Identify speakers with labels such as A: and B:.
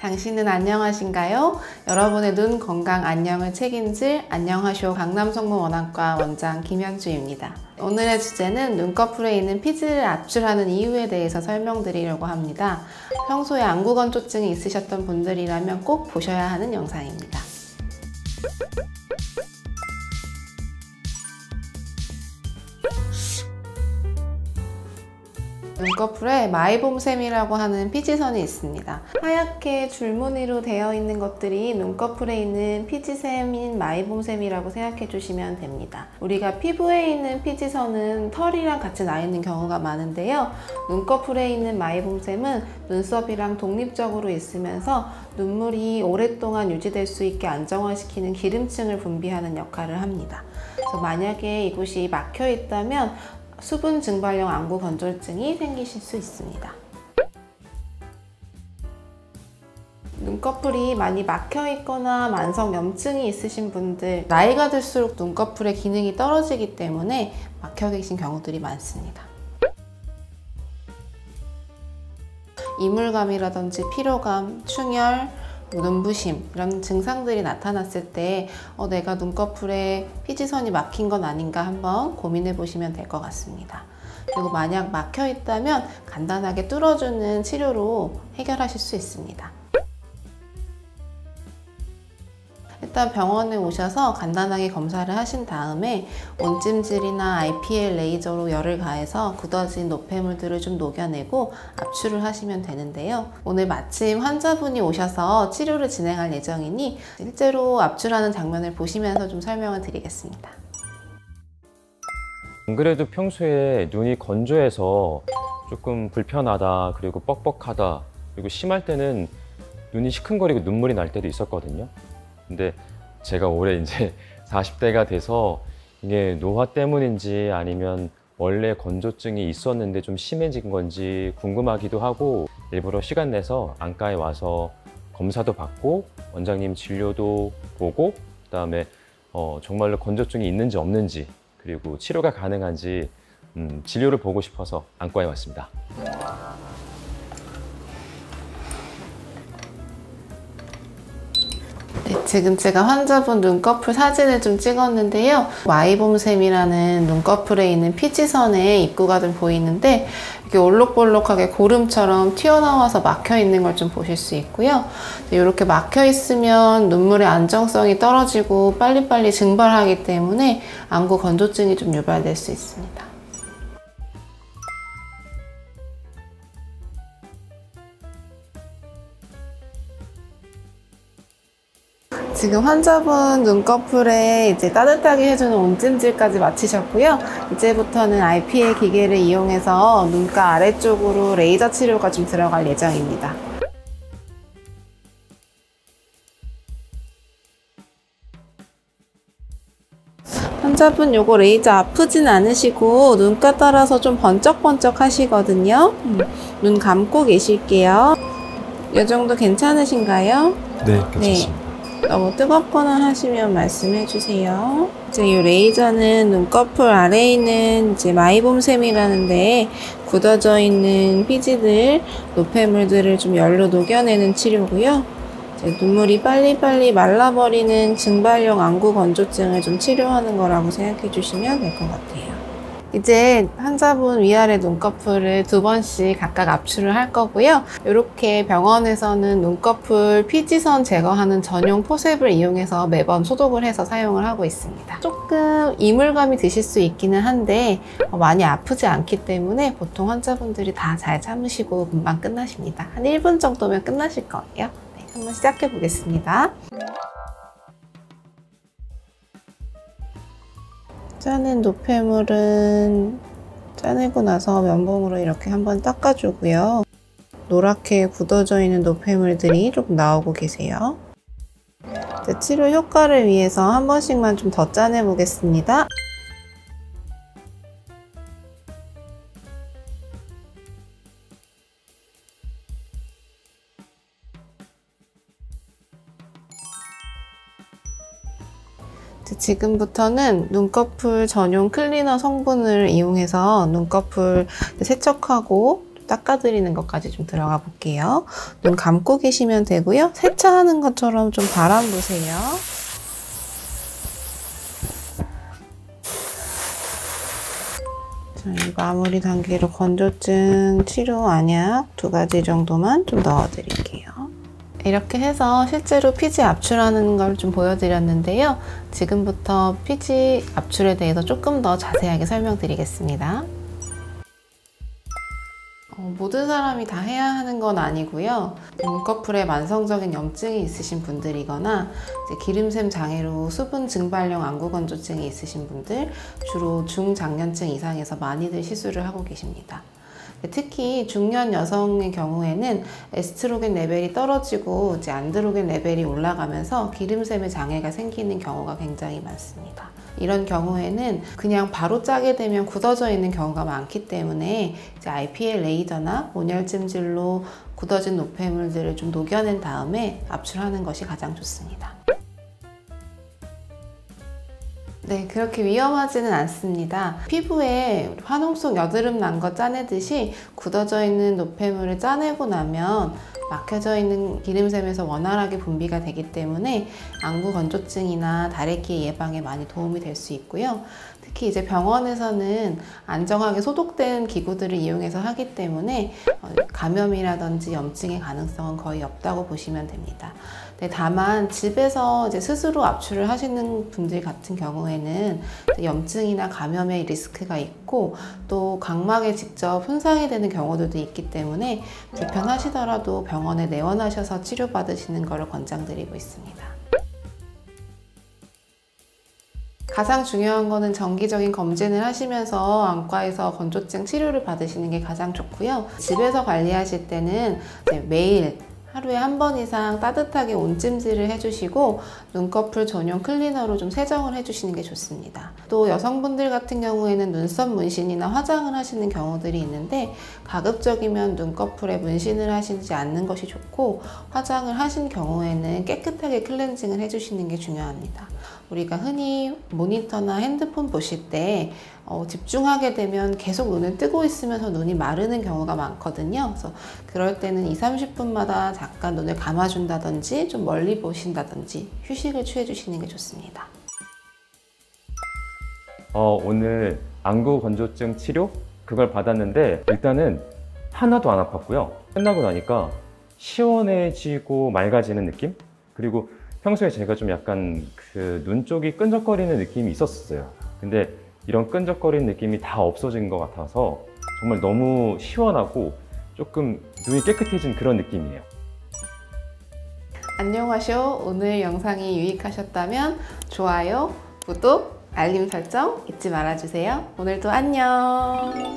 A: 당신은 안녕하신가요? 여러분의 눈 건강 안녕을 책임질 안녕하쇼 강남성모원안과 원장 김현주입니다. 오늘의 주제는 눈꺼풀에 있는 피지를 압출하는 이유에 대해서 설명드리려고 합니다. 평소에 안구 건조증이 있으셨던 분들이라면 꼭 보셔야 하는 영상입니다. 눈꺼풀에 마이봄샘이라고 하는 피지선이 있습니다. 하얗게 줄무늬로 되어 있는 것들이 눈꺼풀에 있는 피지샘인 마이봄샘이라고 생각해 주시면 됩니다. 우리가 피부에 있는 피지선은 털이랑 같이 나 있는 경우가 많은데요. 눈꺼풀에 있는 마이봄샘은 눈썹이랑 독립적으로 있으면서 눈물이 오랫동안 유지될 수 있게 안정화시키는 기름층을 분비하는 역할을 합니다. 그래서 만약에 이곳이 막혀 있다면 수분 증발형 안구 건조증이 생기실 수 있습니다. 눈꺼풀이 많이 막혀 있거나 만성 염증이 있으신 분들, 나이가 들수록 눈꺼풀의 기능이 떨어지기 때문에 막혀 계신 경우들이 많습니다. 이물감이라든지 피로감, 충혈, 눈부심 이런 증상들이 나타났을 때 내가 눈꺼풀에 피지선이 막힌 건 아닌가 한번 고민해 보시면 될 것 같습니다. 그리고 만약 막혀 있다면 간단하게 뚫어주는 치료로 해결하실 수 있습니다. 일단 병원에 오셔서 간단하게 검사를 하신 다음에 온찜질이나 IPL 레이저로 열을 가해서 굳어진 노폐물들을 좀 녹여내고 압출을 하시면 되는데요. 오늘 마침 환자분이 오셔서 치료를 진행할 예정이니 실제로 압출하는 장면을 보시면서 좀 설명을 드리겠습니다.
B: 안 그래도 평소에 눈이 건조해서 조금 불편하다, 그리고 뻑뻑하다, 그리고 심할 때는 눈이 시큰거리고 눈물이 날 때도 있었거든요. 근데 제가 올해 이제 40대가 돼서 이게 노화 때문인지 아니면 원래 건조증이 있었는데 좀 심해진 건지 궁금하기도 하고 일부러 시간 내서 안과에 와서 검사도 받고 원장님 진료도 보고 그다음에 정말로 건조증이 있는지 없는지 그리고 치료가 가능한지 진료를 보고 싶어서 안과에 왔습니다.
A: 지금 제가 환자분 눈꺼풀 사진을 좀 찍었는데요. 마이봄샘이라는 눈꺼풀에 있는 피지선에 입구가 좀 보이는데 이렇게 올록볼록하게 고름처럼 튀어나와서 막혀 있는 걸 좀 보실 수 있고요. 이렇게 막혀 있으면 눈물의 안정성이 떨어지고 빨리빨리 증발하기 때문에 안구 건조증이 좀 유발될 수 있습니다. 지금 환자분 눈꺼풀에 이제 따뜻하게 해주는 온찜질까지 마치셨고요. 이제부터는 IPL 기계를 이용해서 눈가 아래쪽으로 레이저 치료가 좀 들어갈 예정입니다. 환자분 요거 레이저 아프진 않으시고 눈가 따라서 좀 번쩍번쩍 하시거든요. 눈 감고 계실게요. 이 정도 괜찮으신가요?
B: 네, 괜찮습니다.
A: 네. 너무 뜨겁거나 하시면 말씀해 주세요. 이제 이 레이저는 눈꺼풀 아래에 있는 이제 마이봄샘이라는데 굳어져 있는 피지들, 노폐물들을 좀 열로 녹여내는 치료고요. 이제 눈물이 빨리빨리 말라버리는 증발형 안구 건조증을 좀 치료하는 거라고 생각해 주시면 될 것 같아요. 이제 환자분 위아래 눈꺼풀을 2번씩 각각 압출을 할 거고요. 이렇게 병원에서는 눈꺼풀 피지선 제거하는 전용 포셉을 이용해서 매번 소독을 해서 사용을 하고 있습니다. 조금 이물감이 드실 수 있기는 한데 많이 아프지 않기 때문에 보통 환자분들이 다 잘 참으시고 금방 끝나십니다. 한 1분 정도면 끝나실 거예요. 네, 한번 시작해 보겠습니다. 짜낸 노폐물은 짜내고 나서 면봉으로 이렇게 한번 닦아주고요. 노랗게 굳어져 있는 노폐물들이 조금 나오고 계세요. 이제 치료 효과를 위해서 한 번씩만 좀 더 짜내 보겠습니다. 지금부터는 눈꺼풀 전용 클리너 성분을 이용해서 눈꺼풀 세척하고 닦아드리는 것까지 좀 들어가 볼게요. 눈 감고 계시면 되고요. 세차하는 것처럼 좀 바람 보세요. 자, 이 마무리 단계로 건조증 치료 안약 2가지 정도만 좀 넣어드릴게요. 이렇게 해서 실제로 피지 압출하는 걸 좀 보여드렸는데요. 지금부터 피지 압출에 대해서 조금 더 자세하게 설명드리겠습니다. 모든 사람이 다 해야 하는 건 아니고요. 눈꺼풀에 만성적인 염증이 있으신 분들이거나 기름샘 장애로 수분 증발형 안구 건조증이 있으신 분들, 주로 중장년층 이상에서 많이들 시술을 하고 계십니다. 특히 중년 여성의 경우에는 에스트로겐 레벨이 떨어지고 안드로겐 레벨이 올라가면서 기름샘의 장애가 생기는 경우가 굉장히 많습니다. 이런 경우에는 그냥 바로 짜게 되면 굳어져 있는 경우가 많기 때문에 IPL 레이저나 온열 찜질로 굳어진 노폐물들을 좀 녹여낸 다음에 압출하는 것이 가장 좋습니다. 네, 그렇게 위험하지는 않습니다. 피부에 화농속 여드름 난 거 짜내듯이 굳어져 있는 노폐물을 짜내고 나면 막혀져 있는 기름샘에서 원활하게 분비가 되기 때문에 안구 건조증이나 다래끼 예방에 많이 도움이 될 수 있고요. 특히 이제 병원에서는 안정하게 소독된 기구들을 이용해서 하기 때문에 감염이라든지 염증의 가능성은 거의 없다고 보시면 됩니다. 네, 다만 집에서 이제 스스로 압출을 하시는 분들 같은 경우에는 염증이나 감염의 리스크가 있고 또 각막에 직접 손상이 되는 경우들도 있기 때문에 불편하시더라도 병원에 내원하셔서 치료받으시는 것을 권장드리고 있습니다. 가장 중요한 거는 정기적인 검진을 하시면서 안과에서 건조증 치료를 받으시는 게 가장 좋고요. 집에서 관리하실 때는 매일 하루에 한 번 이상 따뜻하게 온찜질을 해주시고 눈꺼풀 전용 클리너로 좀 세정을 해주시는 게 좋습니다. 또 여성분들 같은 경우에는 눈썹 문신이나 화장을 하시는 경우들이 있는데 가급적이면 눈꺼풀에 문신을 하시지 않는 것이 좋고 화장을 하신 경우에는 깨끗하게 클렌징을 해주시는 게 중요합니다. 우리가 흔히 모니터나 핸드폰 보실 때 집중하게 되면 계속 눈을 뜨고 있으면서 눈이 마르는 경우가 많거든요. 그래서 그럴 때는 20-30분마다 잠깐 눈을 감아준다든지 좀 멀리 보신다든지 휴식을 취해주시는 게 좋습니다.
B: 오늘 안구 건조증 치료 그걸 받았는데 일단은 하나도 안 아팠고요. 끝나고 나니까 시원해지고 맑아지는 느낌? 그리고 평소에 제가 좀 약간 그 눈 쪽이 끈적거리는 느낌이 있었어요. 근데 이런 끈적거리는 느낌이 다 없어진 것 같아서 정말 너무 시원하고 조금 눈이 깨끗해진 그런 느낌이에요.
A: 안녕하쇼. 오늘 영상이 유익하셨다면 좋아요, 구독, 알림 설정 잊지 말아주세요. 오늘도 안녕.